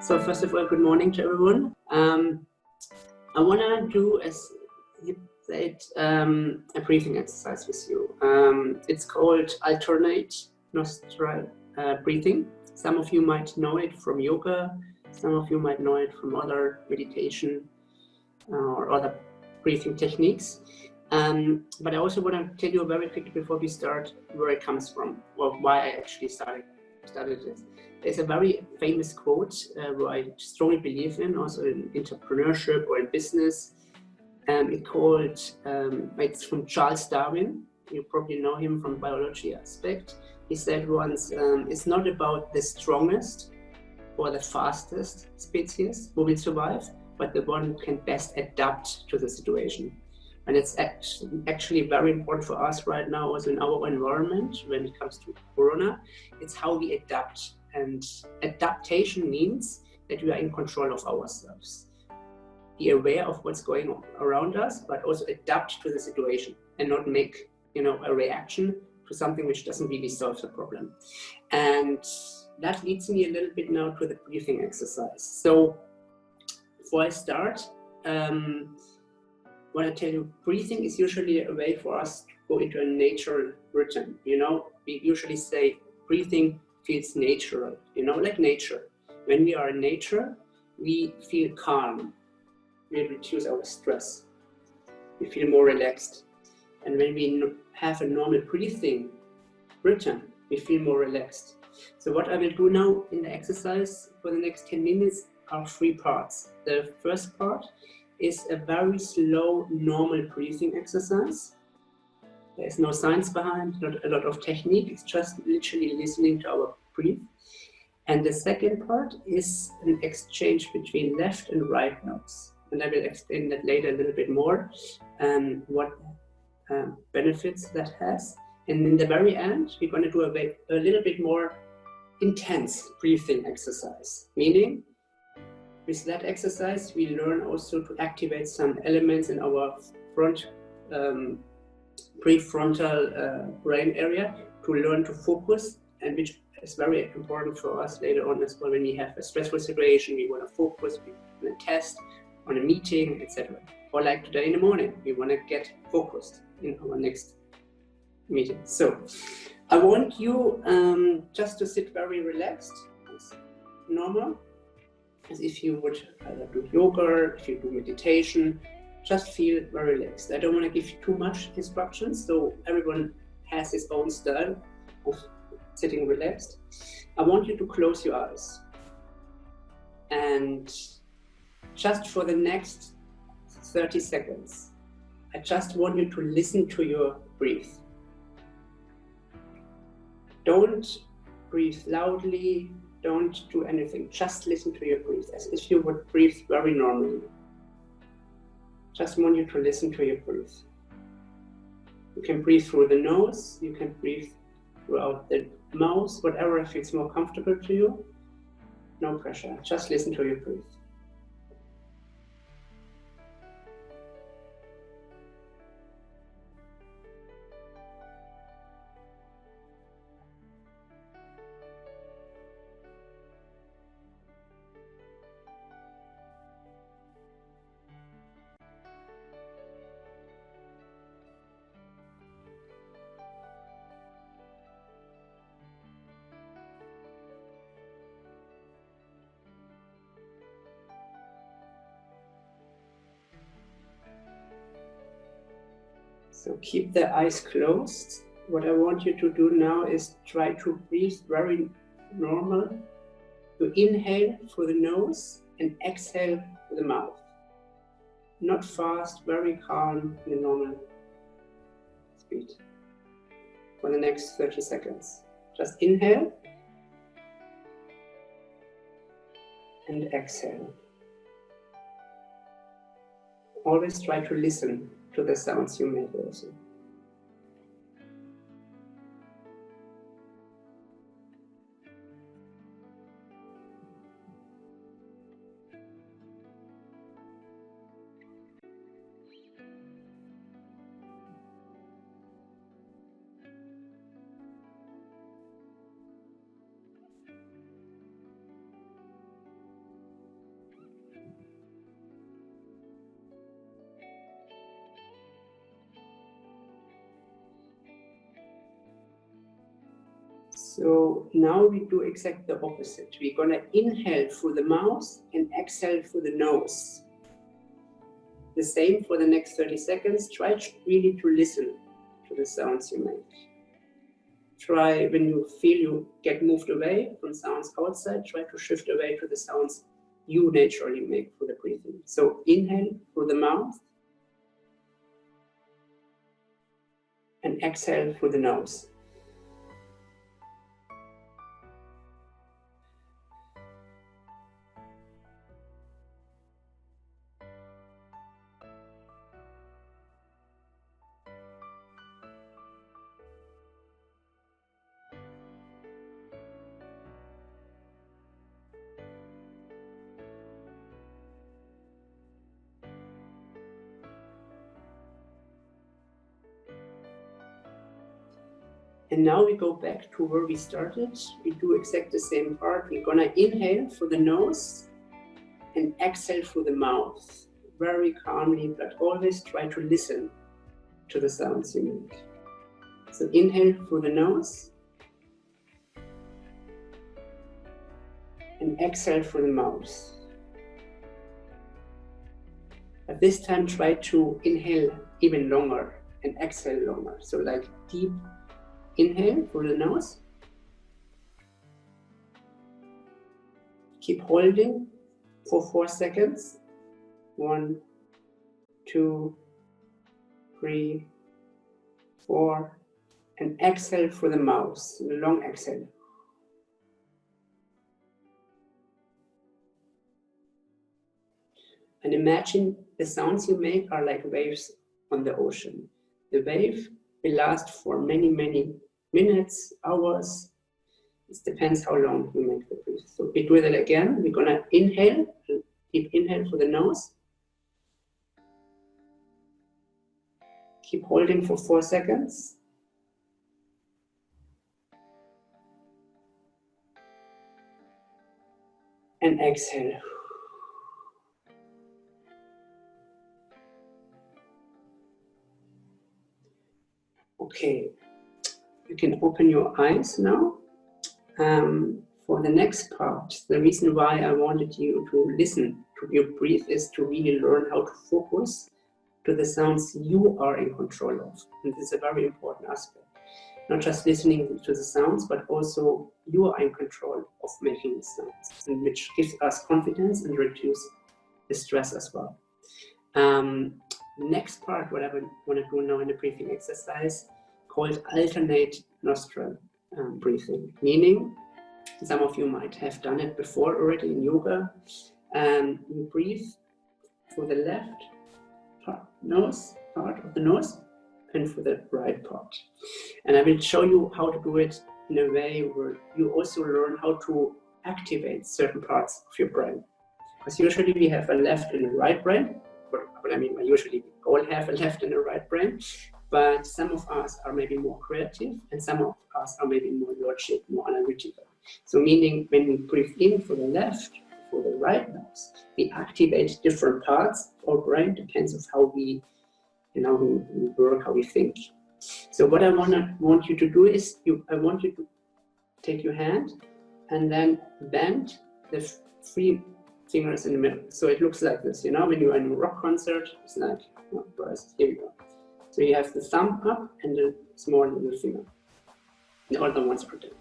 So first of all, good morning to everyone. I want to do, as you said, a breathing exercise with you. It's called alternate nostril breathing. Some of you might know it from yoga. Some of you might know it from other meditation or other breathing techniques. But I also want to tell you very quickly before we start where it comes from, or why I actually started this. There's a very famous quote where I strongly believe in, also in entrepreneurship or in business. It's from Charles Darwin. You probably know him from biology aspect. He said once, it's not about the strongest or the fastest species who will survive, but the one who can best adapt to the situation. And it's actually very important for us right now, also in our environment, when it comes to Corona. It's how we adapt. And adaptation means that we are in control of ourselves. Be aware of what's going on around us, but also adapt to the situation and not make, a reaction to something which doesn't really solve the problem. And that leads me a little bit now to the breathing exercise. So before I start, I want to tell you, breathing is usually a way for us to go into a natural rhythm. We usually say breathing feels natural, like nature. When we are in nature, we feel calm. We reduce our stress. We feel more relaxed. And when we have a normal breathing rhythm, we feel more relaxed. So what I will do now in the exercise for the next 10 minutes are 3 parts. The first part is a very slow, normal breathing exercise. There's no science behind, not a lot of technique. It's just literally listening to our breath. And the second part is an exchange between left and right nose. And I will explain that later a little bit more, what benefits that has. And in the very end, we're going to do a little bit more intense breathing exercise, meaning with that exercise, we learn also to activate some elements in our prefrontal brain area to learn to focus, and which is very important for us later on as well. When we have a stressful situation, we want to focus, we want to test on a meeting, etc. Or like today in the morning, we want to get focused in our next meeting. So I want you just to sit very relaxed, as normal, as if you would either do yoga, if you do meditation. Just feel very relaxed. I don't want to give you too much instructions, so everyone has his own style of sitting relaxed. I want you to close your eyes. And just for the next 30 seconds, I just want you to listen to your breath. Don't breathe loudly, don't do anything. Just listen to your breath as if you would breathe very normally. Just want you to listen to your breath. You can breathe through the nose, you can breathe throughout the mouth, whatever feels more comfortable to you. No pressure, just listen to your breath. So keep the eyes closed. What I want you to do now is try to breathe very normal. You inhale through the nose and exhale through the mouth. Not fast, very calm in a normal speed. For the next 30 seconds. Just inhale and exhale. Always try to listen to the sounds you make also. So now we do exactly the opposite. We're gonna inhale through the mouth and exhale through the nose. The same for the next 30 seconds. Try really to listen to the sounds you make. Try, when you feel you get moved away from sounds outside, try to shift away to the sounds you naturally make through the breathing. So inhale through the mouth and exhale through the nose. And now we go back to where we started. We do exactly the same part. We're gonna inhale through the nose and exhale through the mouth. Very calmly, but always try to listen to the sounds you make. So inhale through the nose and exhale through the mouth. But this time try to inhale even longer and exhale longer. So like deep inhale through the nose. Keep holding for 4 seconds. 1, 2, 3, 4. And exhale through the mouth. A long exhale. And imagine the sounds you make are like waves on the ocean. The wave will last for many, many minutes, hours. It depends how long you make the breath. So we do it again. We're gonna inhale, deep inhale through the nose. Keep holding for 4 seconds. And exhale. Okay, you can open your eyes now. For the next part, the reason why I wanted you to listen to your breath is to really learn how to focus to the sounds you are in control of. And this is a very important aspect. Not just listening to the sounds, but also you are in control of making the sounds, and which gives us confidence and reduce the stress as well. Next part, what I want to do now in the breathing exercise, called alternate nostril breathing, meaning some of you might have done it before already in yoga. You breathe through the left part of the nose and through the right part. And I will show you how to do it in a way where you also learn how to activate certain parts of your brain. Because usually we have a left and a right brain. What I mean by usually, we all have a left and a right brain. But some of us are maybe more creative and some of us are maybe more logic, more analytical. So meaning when we breathe in for the left, for the right nose, we activate different parts of our brain, depends on how we work, how we think. So what I want you to do is, I want you to take your hand and then bend the 3 fingers in the middle. So it looks like this, when you're in a rock concert, it's like, here we go. So you have the thumb up and the small little finger. The other ones are down.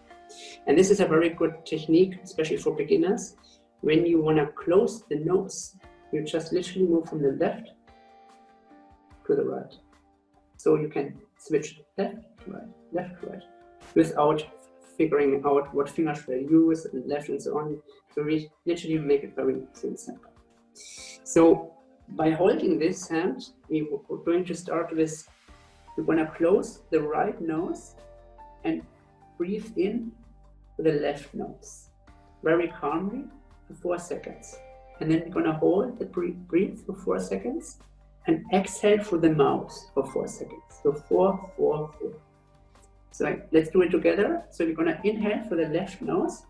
And this is a very good technique, especially for beginners. When you want to close the nose, you just literally move from the left to the right. So you can switch left, right, without figuring out what finger should I use, and left and so on. So we literally make it very simple. So by holding this hand, we're going to start with, we're going to close the right nose and breathe in with the left nose, very calmly for 4 seconds. And then we're going to hold the breath for 4 seconds and exhale through the mouth for 4 seconds. So 4, 4, 4. So let's do it together. So we're going to inhale for the left nose.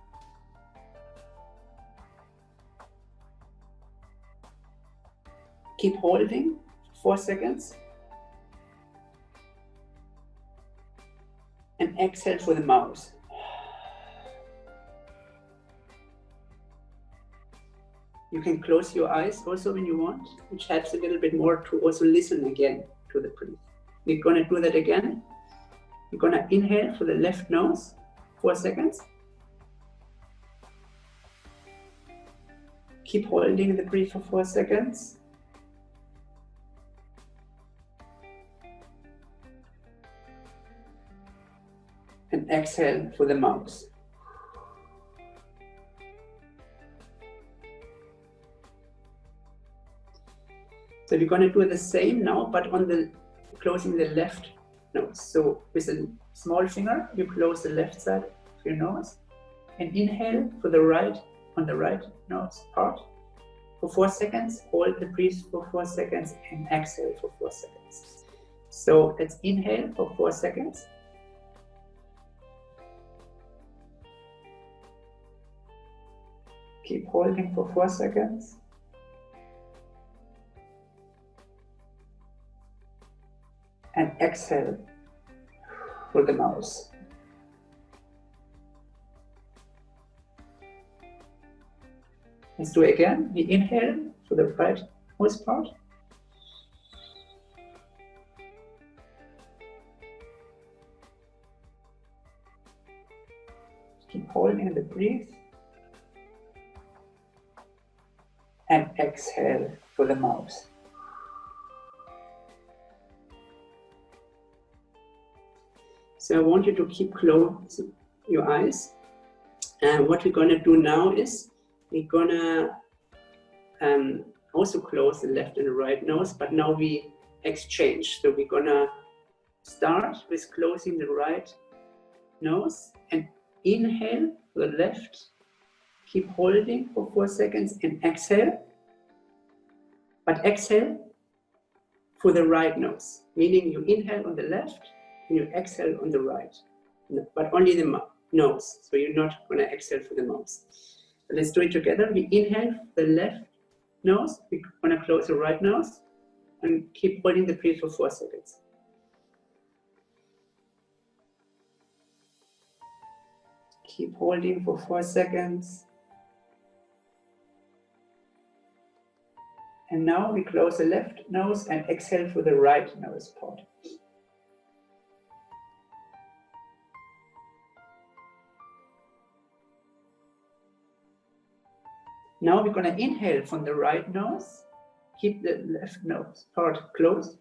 Keep holding 4 seconds. And exhale for the mouth. You can close your eyes also when you want, which helps a little bit more to also listen again to the breath. We're going to do that again. You're going to inhale through the left nose, 4 seconds. Keep holding the breath for 4 seconds. And exhale through the mouth. So we're going to do the same now, but on the closing the left nose. So with a small finger, you close the left side of your nose and inhale for the right, on the right nose part for 4 seconds. Hold the breath for 4 seconds and exhale for 4 seconds. So let's inhale for 4 seconds. Keep holding for 4 seconds. And exhale through the mouth. Let's do it again. We inhale for the right nose part. Keep holding the breath. And exhale through the mouth. So I want you to keep closing your eyes. And what we're going to do now is we're going to also close the left and the right nose, but now we exchange. So we're going to start with closing the right nose and inhale for the left. Keep holding for 4 seconds and exhale. But exhale for the right nose, meaning you inhale on the left and you exhale on the right, but only the nose. So you're not going to exhale for the mouth. So let's do it together. We inhale the left nose. We're going to close the right nose and keep holding the breath for 4 seconds. Keep holding for 4 seconds. And now we close the left nose and exhale for the right nose part. Now we're going to inhale from the right nose. Keep the left nose part closed.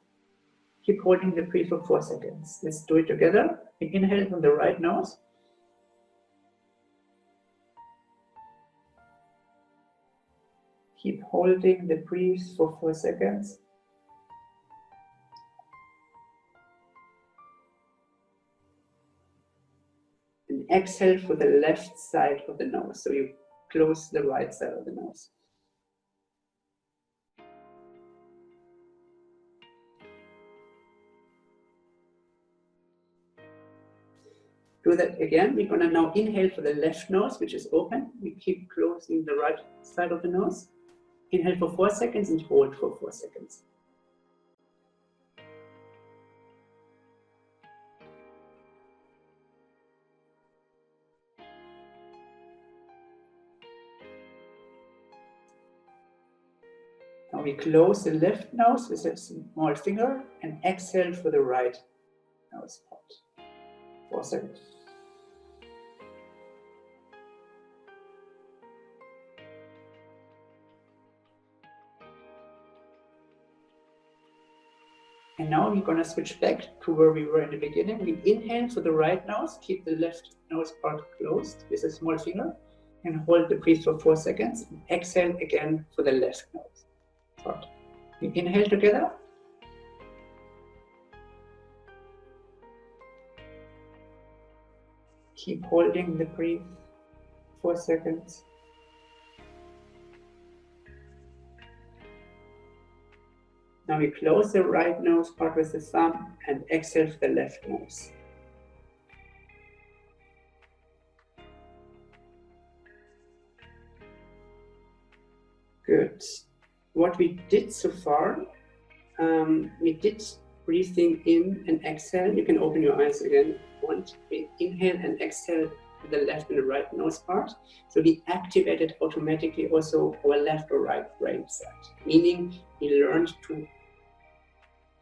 Keep holding the breath for 4 seconds. Let's do it together. We inhale from the right nose. Keep holding the breath for 4 seconds. And exhale for the left side of the nose. So you close the right side of the nose. Do that again. We're going to now inhale for the left nose, which is open. We keep closing the right side of the nose. Inhale for 4 seconds and hold for 4 seconds. Now we close the left nose with a small finger and exhale for the right nose part. 4 seconds. And now we're going to switch back to where we were in the beginning. We inhale for the right nose, keep the left nose part closed with a small finger and hold the breath for 4 seconds. And exhale again for the left nose part. We inhale together. Keep holding the breath 4 seconds. Now we close the right nose part with the thumb and exhale for the left nose. Good. What we did so far, we did breathing in and exhale. You can open your eyes again if you want. We inhale and exhale the left and the right nose part. So we activated automatically also our left or right brain side, meaning we learned to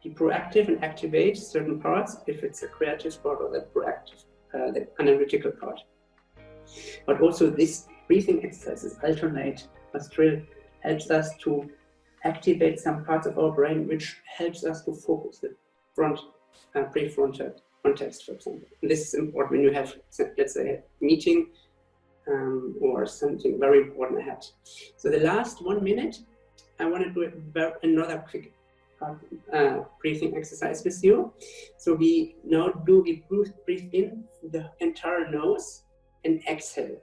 be proactive and activate certain parts if it's a creative part or the proactive, the analytical part. But also this breathing exercises alternate, but still helps us to activate some parts of our brain, which helps us to focus the front prefrontal context, for example. And this is important when you have, let's say, a meeting or something very important ahead. So the last 1 minute, I want to do another quick breathing exercise with you. So we breathe in the entire nose and exhale,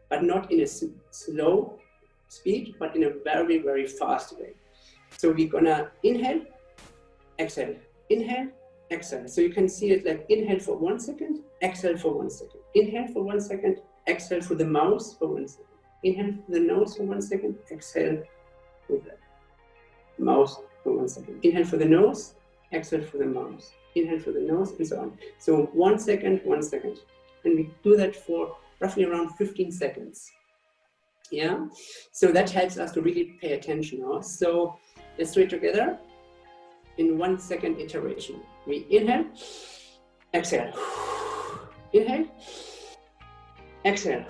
but not in a slow speed, but in a very, very fast way. So we're gonna inhale, exhale, inhale, exhale. So you can see it like inhale for 1 second, exhale for 1 second. Inhale for 1 second, exhale through the mouth for 1 second. Inhale through the nose for 1 second, exhale through the mouth for 1 second. Inhale for the nose, exhale through the mouth. Inhale for the nose, and so on. So 1 second, 1 second. And we do that for roughly around 15 seconds. Yeah, so that helps us to really pay attention now. So let's do it together in 1 second iteration. We inhale, exhale, inhale, exhale,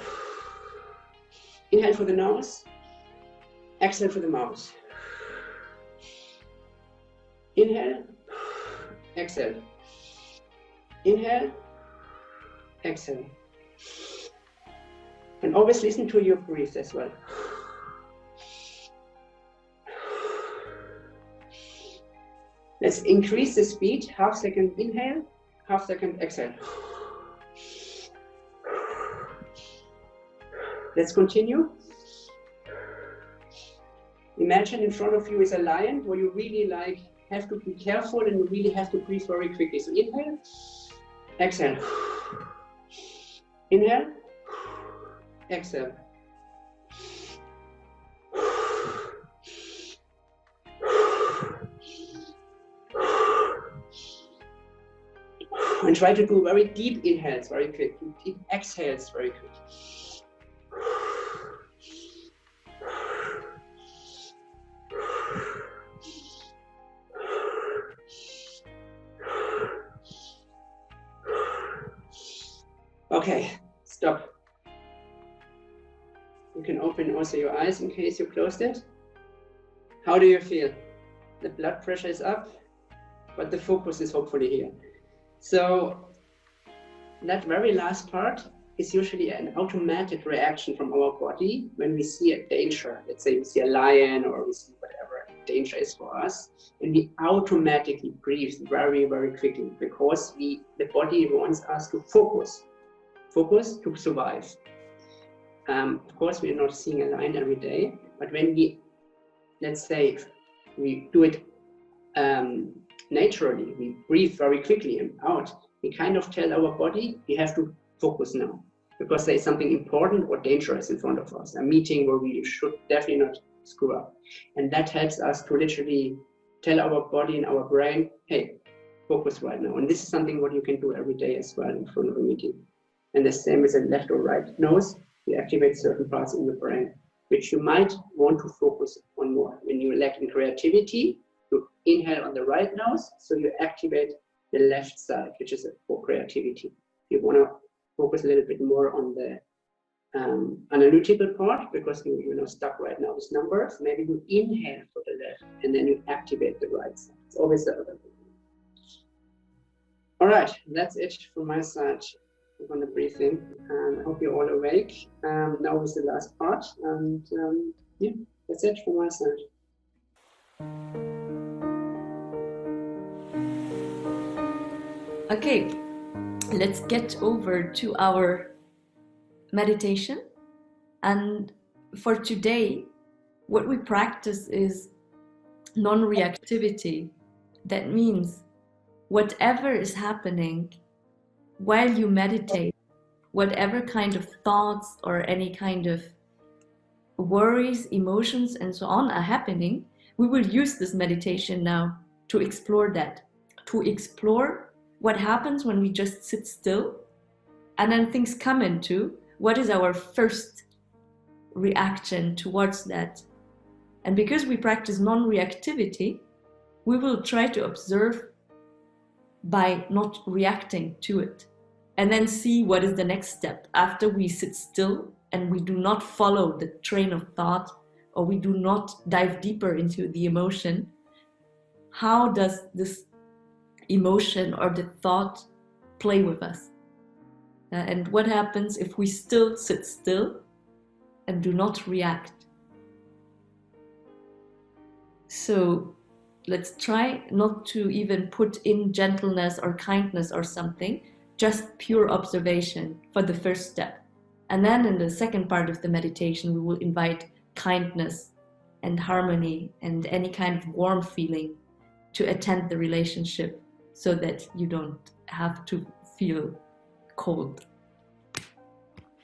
inhale for the nose, exhale for the mouth, inhale, exhale, inhale, exhale. And always listen to your breath as well. Let's increase the speed, half second inhale, half second exhale. Let's continue. Imagine in front of you is a lion where you really have to be careful and you really have to breathe very quickly. So inhale, exhale, inhale, exhale. And try to do very deep inhales very quick, deep exhales very quick. Okay, stop. You can open also your eyes in case you closed it. How do you feel? The blood pressure is up, but the focus is hopefully here. So that very last part is usually an automatic reaction from our body when we see a danger. Let's say we see a lion or we see whatever danger is for us, and we automatically breathe very, very quickly because the body wants us to focus to survive. Of course, we are not seeing a lion every day, but when we, let's say, we do it naturally, we breathe very quickly and out, we kind of tell our body, we have to focus now, because there is something important or dangerous in front of us, a meeting where we should definitely not screw up. And that helps us to literally tell our body and our brain, hey, focus right now. And this is something what you can do every day as well in front of a meeting. And the same as a left or right nose, you activate certain parts in the brain, which you might want to focus on more. When you lack in creativity, you inhale on the right nose, so you activate the left side, which is for creativity. You want to focus a little bit more on the analytical part, because you're not stuck right now with numbers. Maybe you inhale for the left, and then you activate the right side. It's always the other way. All right, that's it from my side on the briefing. I hope you're all awake. Now is the last part, and yeah, that's it from my side. Okay, let's get over to our meditation. And for today, what we practice is non-reactivity. That means whatever is happening while you meditate, whatever kind of thoughts or any kind of worries, emotions, and so on are happening, we will use this meditation now to explore that, to explore what happens when we just sit still and then things come into, what is our first reaction towards that? And because we practice non-reactivity, we will try to observe by not reacting to it, and then see what is the next step after we sit still and we do not follow the train of thought, or we do not dive deeper into the emotion. How does this emotion or the thought play with us? And what happens if we still sit still and do not react? So let's try not to even put in gentleness or kindness or something, just pure observation for the first step. And then in the second part of the meditation, we will invite kindness and harmony and any kind of warm feeling to attend the relationship, so that you don't have to feel cold.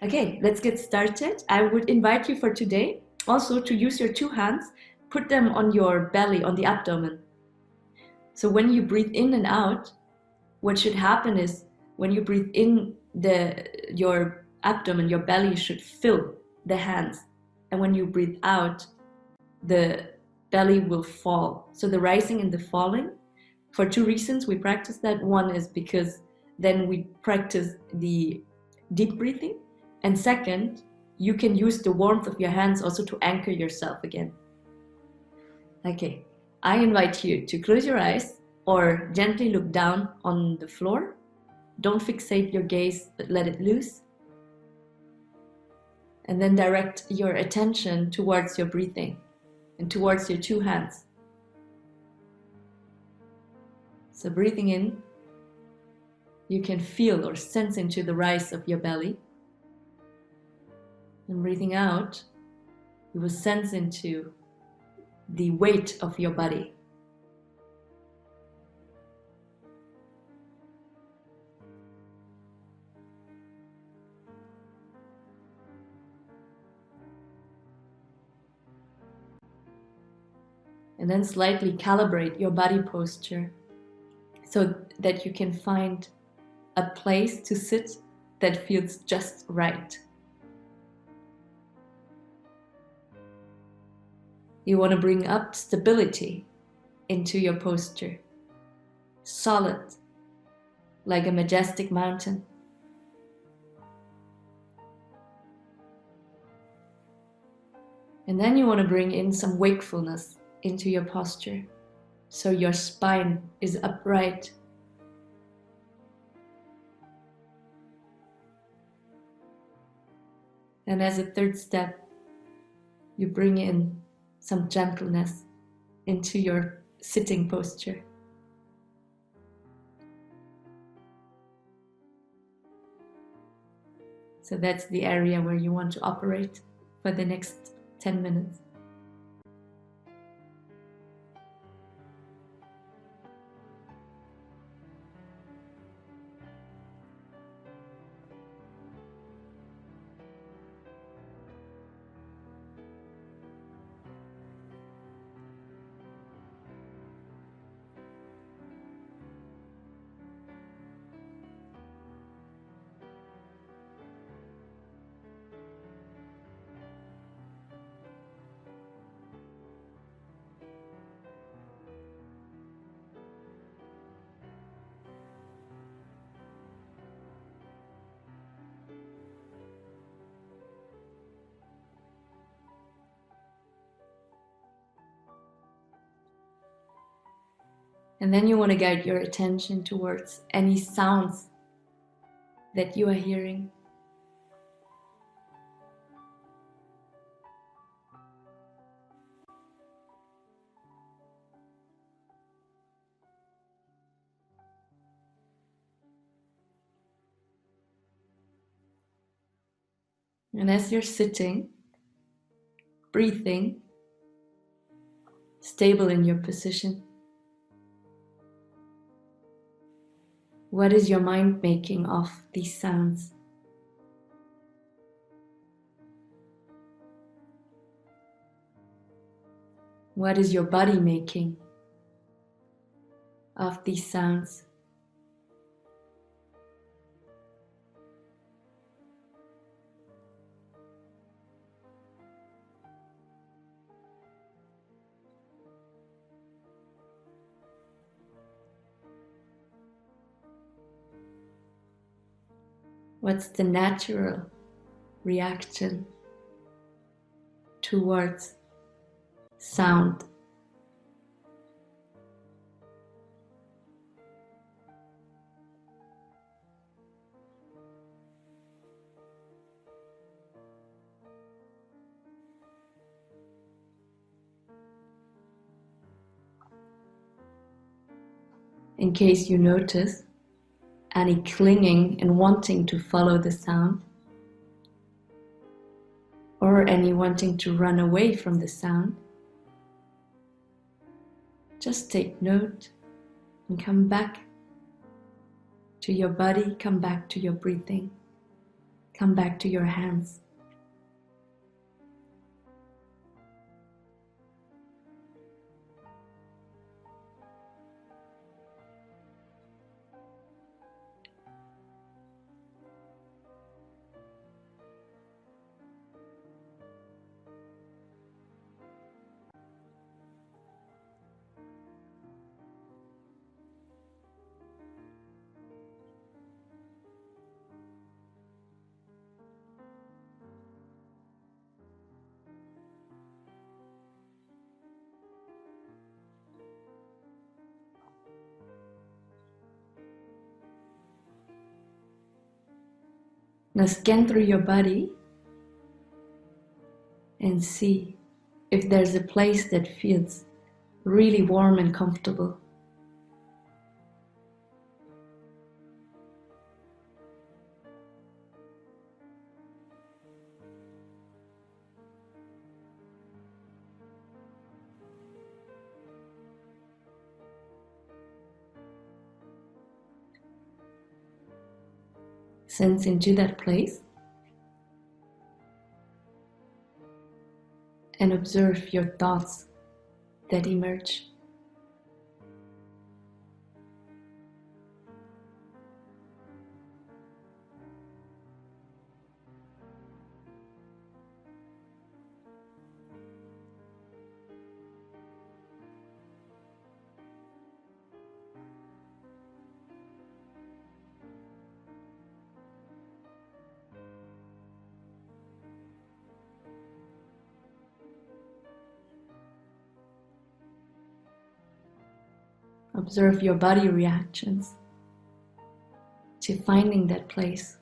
Okay, let's get started. I would invite you for today also to use your two hands, put them on your belly, on the abdomen. So when you breathe in and out, what should happen is when you breathe in, your abdomen, your belly should fill the hands. And when you breathe out, the belly will fall. So the rising and the falling, for two reasons we practice that. One is because then we practice the deep breathing. And second, you can use the warmth of your hands also to anchor yourself again. Okay, I invite you to close your eyes or gently look down on the floor. Don't fixate your gaze, but let it loose. And then direct your attention towards your breathing and towards your two hands. So breathing in, you can feel or sense into the rise of your belly. And breathing out, you will sense into the weight of your body. And then slightly calibrate your body posture so that you can find a place to sit that feels just right. You want to bring up stability into your posture, solid, like a majestic mountain. And then you want to bring in some wakefulness into your posture, so your spine is upright. And as a third step, you bring in some gentleness into your sitting posture. So that's the area where you want to operate for the next 10 minutes. And then you want to guide your attention towards any sounds that you are hearing. And as you're sitting, breathing, stable in your position, what is your mind making of these sounds? What is your body making of these sounds? What's the natural reaction towards sound? In case you notice any clinging and wanting to follow the sound, or any wanting to run away from the sound, just take note and come back to your body, come back to your breathing, come back to your hands. Now scan through your body and see if there's a place that feels really warm and comfortable. Sense into that place and observe your thoughts that emerge. Observe your body reactions to finding that place.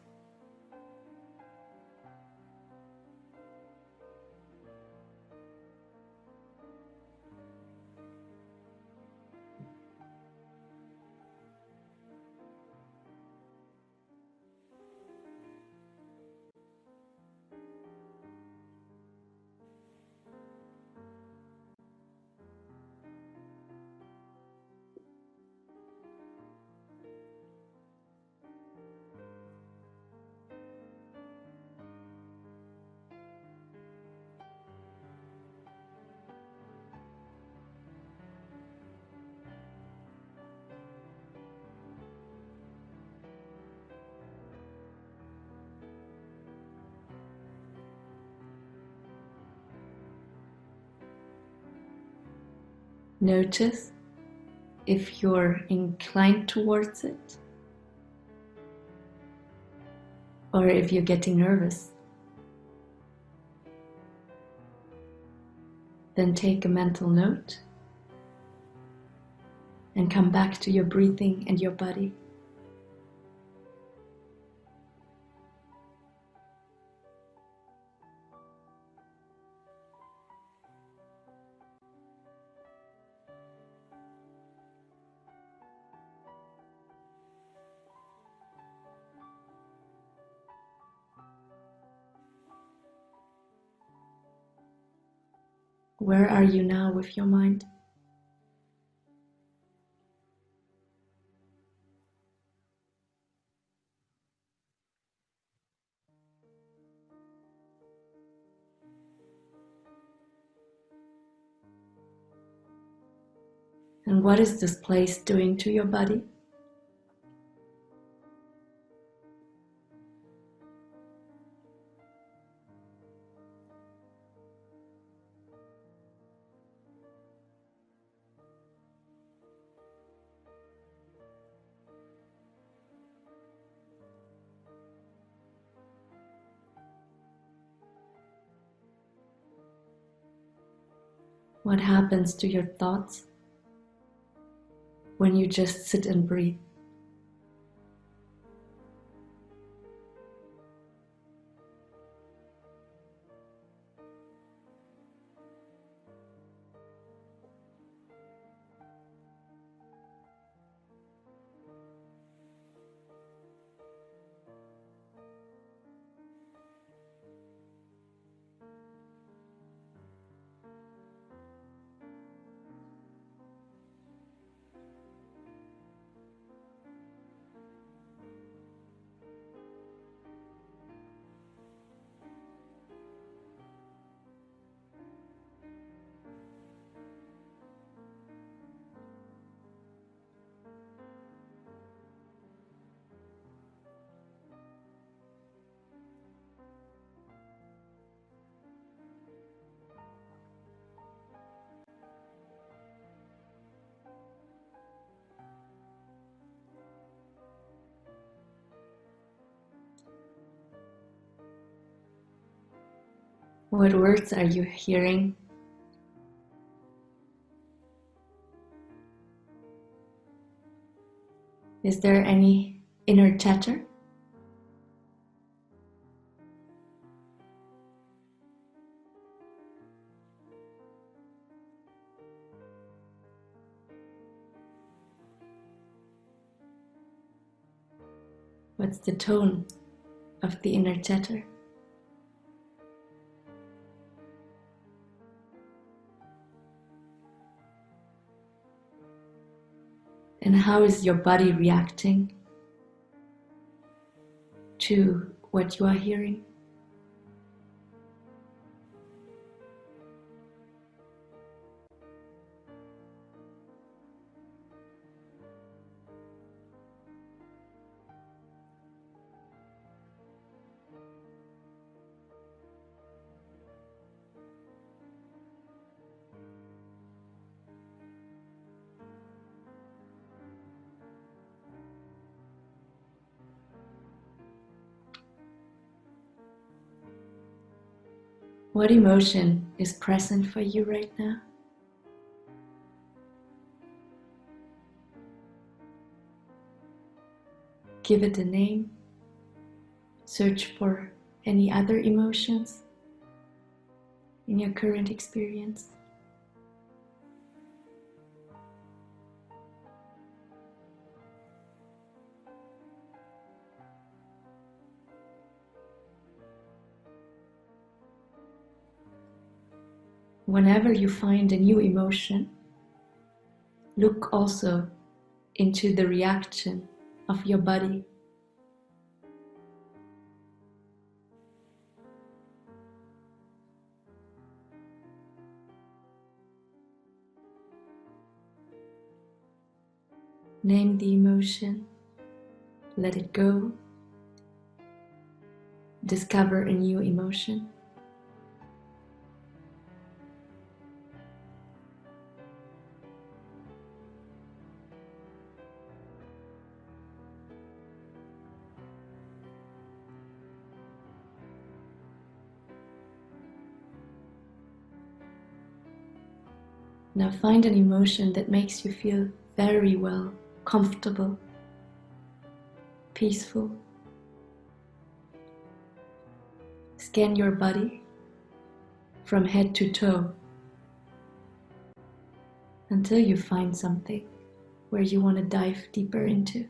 Notice if you're inclined towards it or if you're getting nervous. Then take a mental note and come back to your breathing and your body. Where are you now with your mind? And what is this place doing to your body? What happens to your thoughts when you just sit and breathe? What words are you hearing? Is there any inner chatter? What's the tone of the inner chatter? And how is your body reacting to what you are hearing? What emotion is present for you right now? Give it a name. Search for any other emotions in your current experience. Whenever you find a new emotion, look also into the reaction of your body. Name the emotion, let it go, discover a new emotion. Now find an emotion that makes you feel very well, comfortable, peaceful. Scan your body from head to toe until you find something where you want to dive deeper into.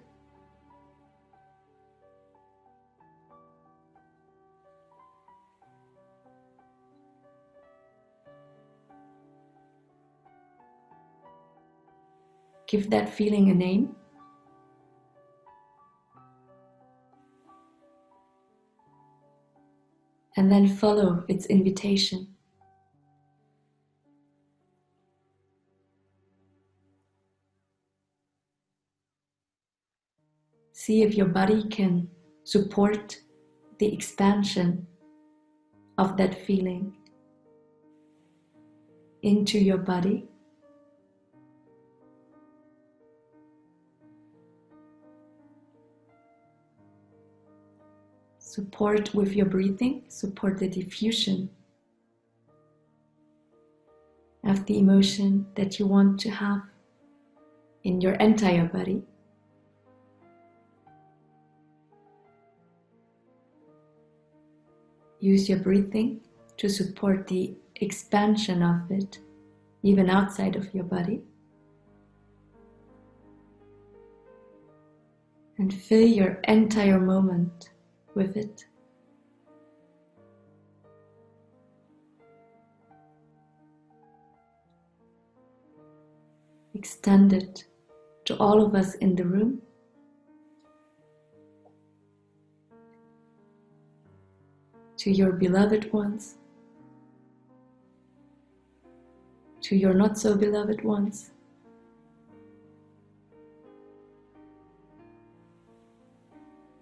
Give that feeling a name. And then follow its invitation. See if your body can support the expansion of that feeling into your body. Support with your breathing, support the diffusion. of the emotion that you want to have in your entire body. Use your breathing to support the expansion of it, even outside of your body. And fill your entire moment with it. Extend it to all of us in the room. To your beloved ones. To your not so beloved ones.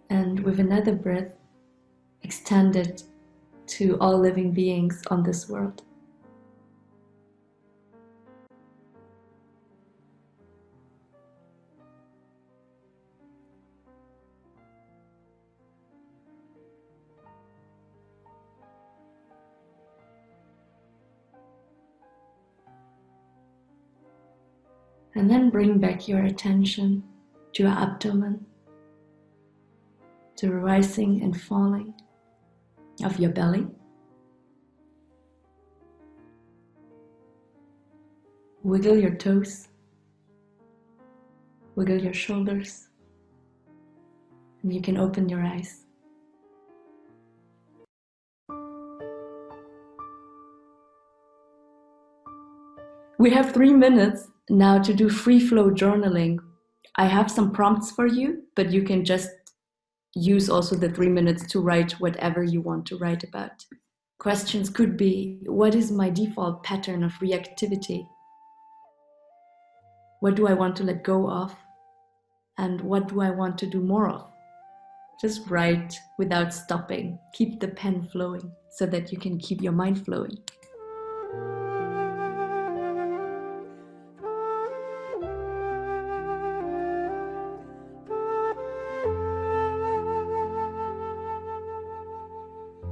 And with another breath, extend it to all living beings on this world. And then bring back your attention to your abdomen, to the rising and falling of your belly. Wiggle your toes, wiggle your shoulders, and you can open your eyes. We have 3 minutes now to do free flow journaling. I have some prompts for you, but you can just use also the 3 minutes to write whatever you want to write about. Questions could be, what is my default pattern of reactivity? What do I want to let go of? And what do I want to do more of? Just write without stopping. Keep the pen flowing so that you can keep your mind flowing.